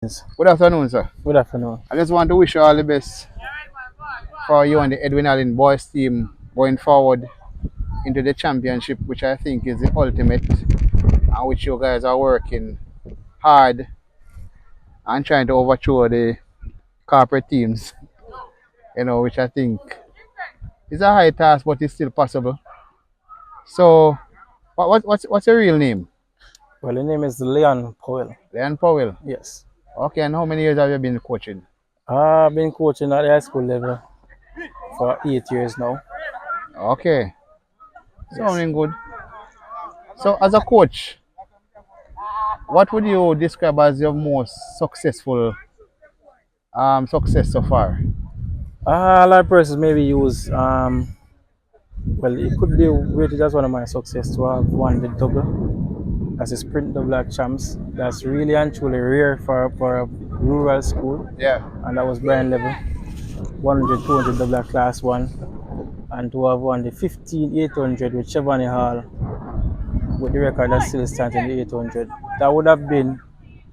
Good afternoon, sir. Good afternoon. I just want to wish you all the best for you and the Edwin Allen boys team going forward into the championship, which I think is the ultimate, and which you guys are working hard and trying to overthrow the corporate teams, which I think is a high task, but it's still possible. So, what's your real name? Well, the name is Leon Powell. Leon Powell. Yes. Okay, and how many years have you been coaching? I've been coaching at the high school level for 8 years now. Okay, Yes. sounding good. So, as a coach, what would you describe as your most successful success so far? A lot of persons maybe use, well, it could be rated as one of my success to have won the double. That's a sprint double at champs. That's really and truly rare for a rural school. Yeah. And that was Brian level. 100, 200 double at class one. And to have won the 15, 800 with Chevani Hall with the record that still stands in the 800. That would have been,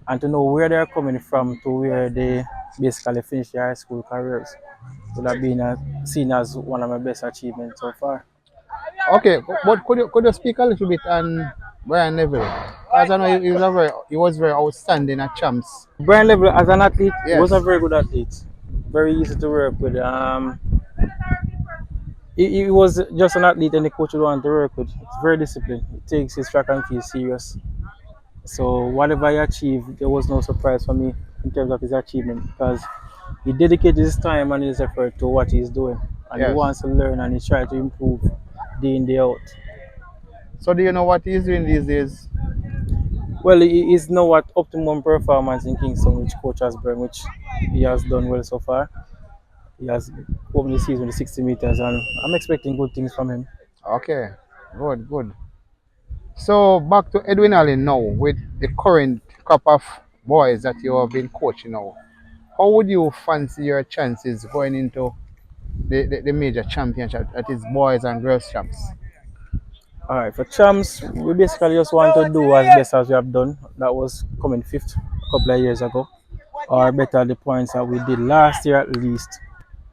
and to know where they're coming from to where they basically finished their high school careers, would have been seen as one of my best achievements so far. Okay, but could you speak a little bit on Brian Neville? As I know he was very outstanding at champs. Brian Level, as an athlete, he was Yes. a very good athlete. Very easy to work with. He was just an athlete and the coach would want to work with. It's very disciplined. He takes his track and field serious. So whatever he achieved, there was no surprise for me in terms of his achievement because he dedicated his time and his effort to what he's doing. And he Yes. wants to learn and he's trying to improve day in, day out. So do you know what he's doing these days? Well, he is now at optimum performance in Kingston, which coach has brought, which he has done well so far. He has opened the season with 60 meters, and I'm expecting good things from him. Okay, good, good. So back to Edwin Allen now with the current crop of boys that you have been coaching now. How would you fancy your chances going into the major championship that is boys and girls champs? All right, for champs, we basically just want to do as best as we have done. That was coming fifth a couple of years ago, or better the points that we did last year at least.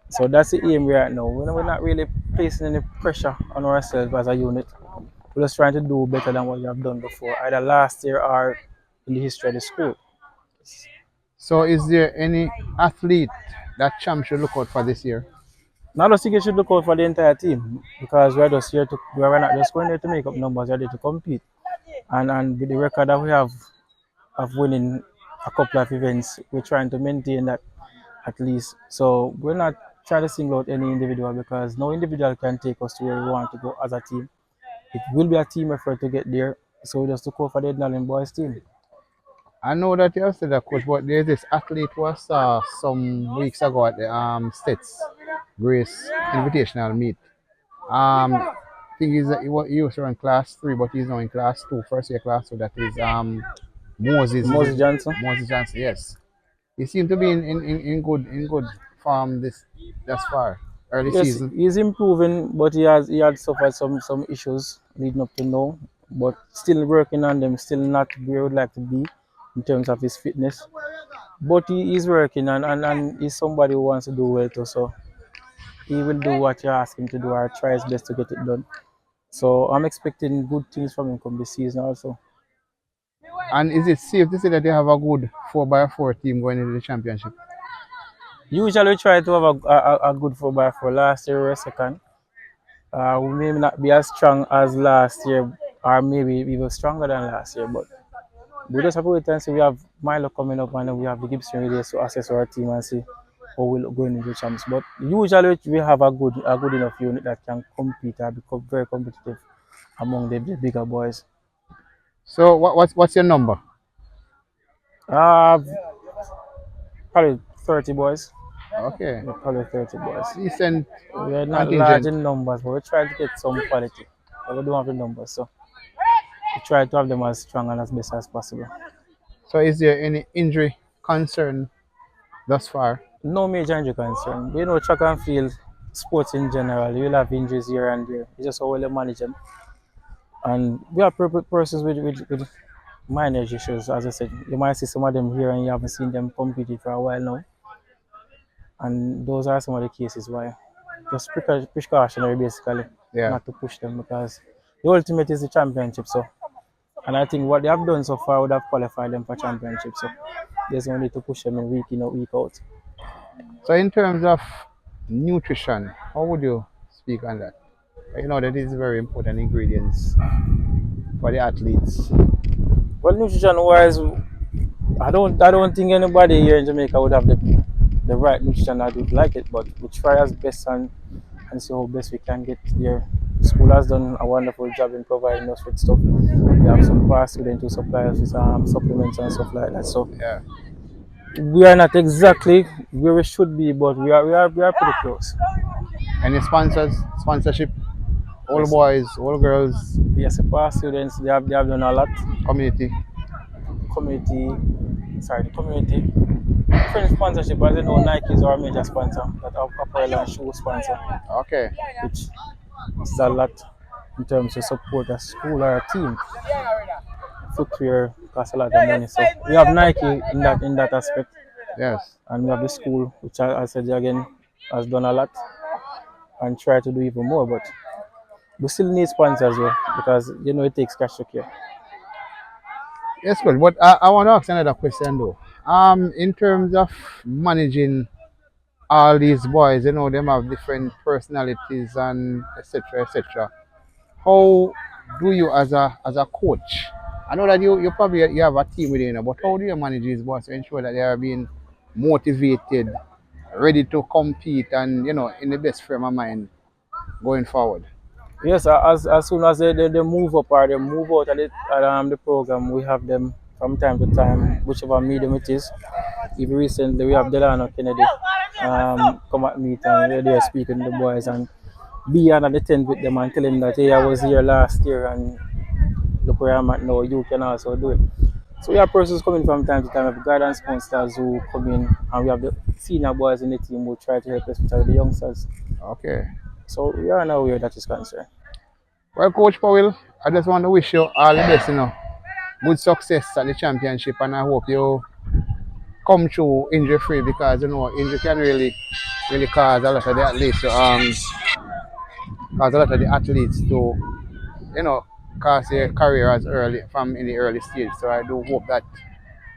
So that's the aim right now. We're not really placing any pressure on ourselves as a unit. We're just trying to do better than what we have done before, either last year or in the history of the school. So is there any athlete that champ should look out for this year? Now I think you should look out for the entire team because we're just here to we're not just going there to make up numbers, we're there to compete. And with the record that we have of winning a couple of events, we're trying to maintain that at least. So we're not trying to single out any individual because no individual can take us to where we want to go as a team. It will be a team effort to get there. So we just look out for the Ednalin boys team. I know that you have said that, coach, but there's this athlete who I saw some weeks ago at the States Grace Invitational meet. I think he was around class 3, but he's now in class 2, first year class 2. That is Moses. Moses Johnson. Moses Johnson, yes. He seemed to be in good form thus far, early Yes, season. he's improving, but he had suffered some issues leading up to now. But still working on them, still not where he would like to be in terms of his fitness. But he is working and he's somebody who wants to do well too. So he will do what you ask him to do or try his best to get it done. So I'm expecting good things from him come this season also. And is it safe to say that they have a good 4x4 team going into the championship? Usually we try to have a good 4x4. Last year we were second. We may not be as strong as last year, or maybe even stronger than last year, but we just have to wait and see. We have Milo coming up and then we have the Gibson race to assess our team and see how we'll go into the champs. But usually we have a good enough unit that can compete and become very competitive among the bigger boys. So what's your number? Uh, Probably 30 boys. Okay. Yeah, probably 30 boys. Decent We're not large contingent. in numbers, but we're trying to get some quality. But we don't have the numbers, so we try to have them as strong and as best as possible. So is there any injury concern thus far? No major injury concern. You know, track and field, sports in general, you'll have injuries here and there. It's just how well you manage them. And we have persons with minor issues. As I said, you might see some of them here and you haven't seen them compete for a while now. And those are some of the cases why just precautionary basically, Yeah. not to push them because the ultimate is the championship. So, and I think what they have done so far would have qualified them for championship. So, there's no need to push them in week in or week out. So in terms of nutrition, how would you speak on that? You know that is very important ingredients for the athletes. Well, nutrition wise, I don't think anybody here in Jamaica would have the right nutrition that would like it, but we try as best and see how best we can get there. School has done a wonderful job in providing us with stuff. We have some past students who supply us with supplements and stuff like that. So Yeah. we are not exactly where we should be, but we are pretty close. Any sponsorship, all Yes, boys, all girls, yes. The past students they have done a lot. community. The community. Different sponsorship, as you know, Nike is our major sponsor, that our apparel and shoe sponsor, Okay. which is a lot in terms of support a school or a team. Footwear costs a lot of money. So we have Nike in that aspect, Yes. and we have the school, which I said again has done a lot and try to do even more. But we still need sponsors though, because it takes cash to care. Yes, good. But I want to ask another question though. In terms of managing all these boys, them have different personalities and etc. etc. How do you as a coach? I know that you probably you have a team with you, but how do you manage these boys to ensure that they are being motivated, ready to compete, and in the best frame of mind going forward? Yes, as soon as they move up or they move out of the program, we have them from time to time, whichever medium it is. Even recently, we have Delano Kennedy come at meet and they're speaking to the boys and be under the tent with them and tell them that, hey, I was here last year and look where I'm at now, you can also do it. So we have persons coming from time to time, we have guidance counselors who come in, and we have the senior boys in the team who try to help us with the youngsters. Okay. So we are now where that is concerned. Well, Coach Powell, I just want to wish you all the best, good success at the championship, and I hope you come through injury free because injury can really cause a lot of the athletes to you know cause their career as early from in the early stage. So I do hope that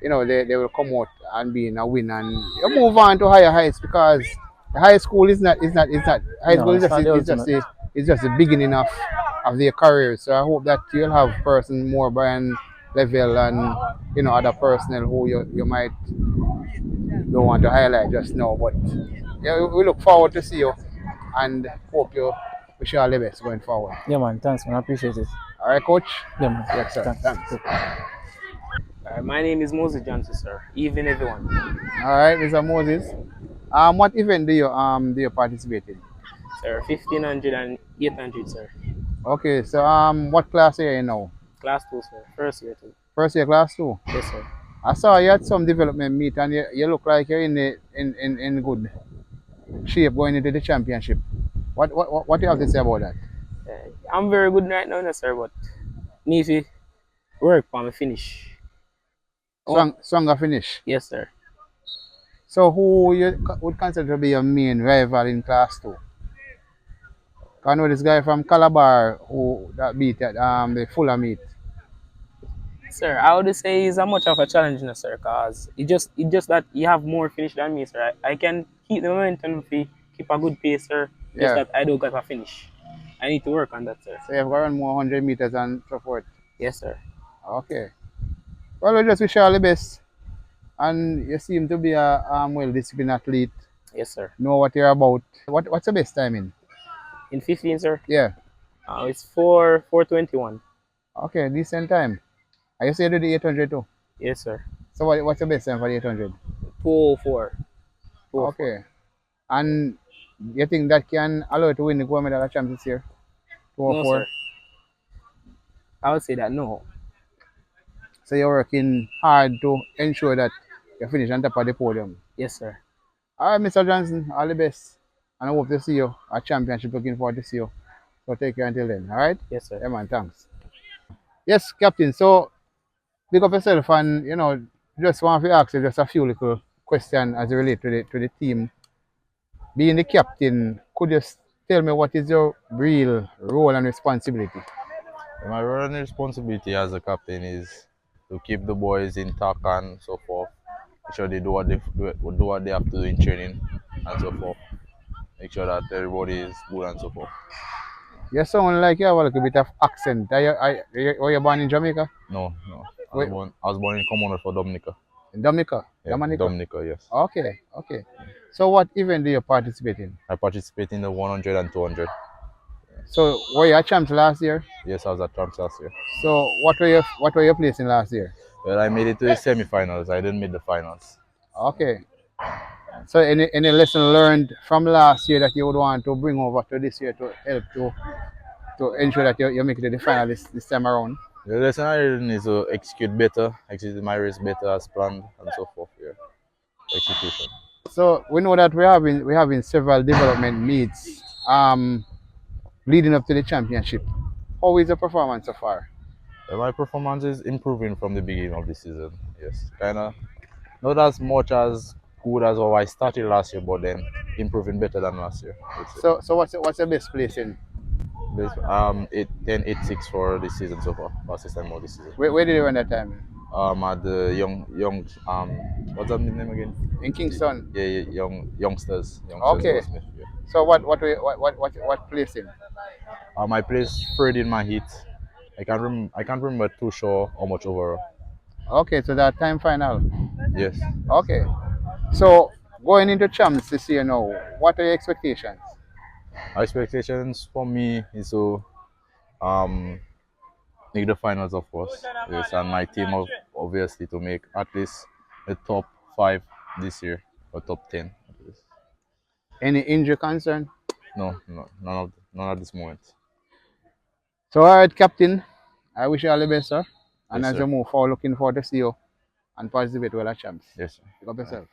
they will come out and be in a win and you move on to higher heights because the high school is not high school No, it's not the ultimate. is just the beginning of their career. So I hope that you'll have person more brand level and other personnel who you might don't want to highlight just now. But yeah, we look forward to see you and hope you wish you all the best going forward. Yeah, man. Thanks, man. I appreciate it. All right, coach. Yeah, man. Yes, sir. Thanks. Thanks. My name is Moses Johnson, sir. Evening, everyone. All right, Mr. Moses. What event do you participate in? Sir, 1500 and 800, sir. Okay, so what class are you in now? Class 2, sir. First year, too. First year, class 2. Yes, sir. I saw you had some development meet and you look like you're in good shape going into the championship. What do you have to say about that? I'm very good right now, sir, but need to work for my finish. Stronger finish. Yes, sir. So who you would consider to be your main rival in class 2? I know this guy from Calabar who that beat at the Fuller meet. Sir, I would say he's a much of a challenge, sir, because it just that you have more finish than me, sir. I can keep the momentum if you keep a good pace, sir. Just Yeah. that I don't got a finish. I need to work on that, sir. So you've got to run more 100 meters and so forth. Yes, sir. Okay. Well, we just wish you all the best. And you seem to be a well-disciplined athlete. Yes, sir. Know what you're about. What's the best timing? In 15, sir, Yeah. it's 4:21. Okay, decent time. I say you do the 800 too. Yes, sir. So what's the best time for the 800? 204. 204. Okay. And you think that can allow you to win the gold medal at champs this year? No, 204. sir. I would say that no. So you're working hard to ensure that you finish on top of the podium. Yes, sir. All right, Mr. Johnson, all the best. And I hope to see you at championship. Looking forward to see you. So take care until then. All right? Yes, sir. Yeah, man. Thanks. Yes, Captain. So Big up yourself, and just want to ask you just a few little questions as it relate to the team. Being the captain, could you tell me what is your real role and responsibility? My role and responsibility as a captain is to keep the boys intact and so forth. Make sure they do what they have to do in training and so forth. Make sure that everybody is good and so forth. You sound like you have a little bit of accent. Were you born in Jamaica? No, no. Wait, I was born in Commonwealth for Dominica. in Dominica? Yeah, Dominica? Dominica, yes. Okay, okay. So what event do you participate in? I participate in the 100 and 200. So were you a champ last year? Yes, I was at Trumps last year. So what were you placing last year? Well, I made it to the semi-finals. I didn't make the finals. Okay. So any lesson learned from last year that you would want to bring over to this year to help to ensure that you make it to the final this time around? The lesson I learned is to execute better, execute my race better as planned and so forth. Yeah. Execution. So we know that we're having several development meets leading up to the championship. How is the performance so far? My performance is improving from the beginning of the season. Yes, kind of not as much as good as how I started last year, but then improving better than last year. I would say. So what's your best place in? This, 8-10-8-6 for this season so far. Fastest time of this season. Where did you run that time? At the young what's that name again? In Kingston. Yeah, youngsters. Okay. Goldsmith, yeah. So what place in? I placed third in my heat. I can't remember too sure how much overall. Okay, so that time final. Yes. Okay. So going into champs this year now, what are your expectations? Expectations for me is to make the finals, of course. Yes, and my team obviously to make at least the top 5 this year or top 10 at least. Any injury concern? No, none at this moment. So all right, Captain. I wish you all the best, sir. And Yes, as sir. you move forward, looking forward to see you and participate well at champs. Yes, sir. Pick up yourself.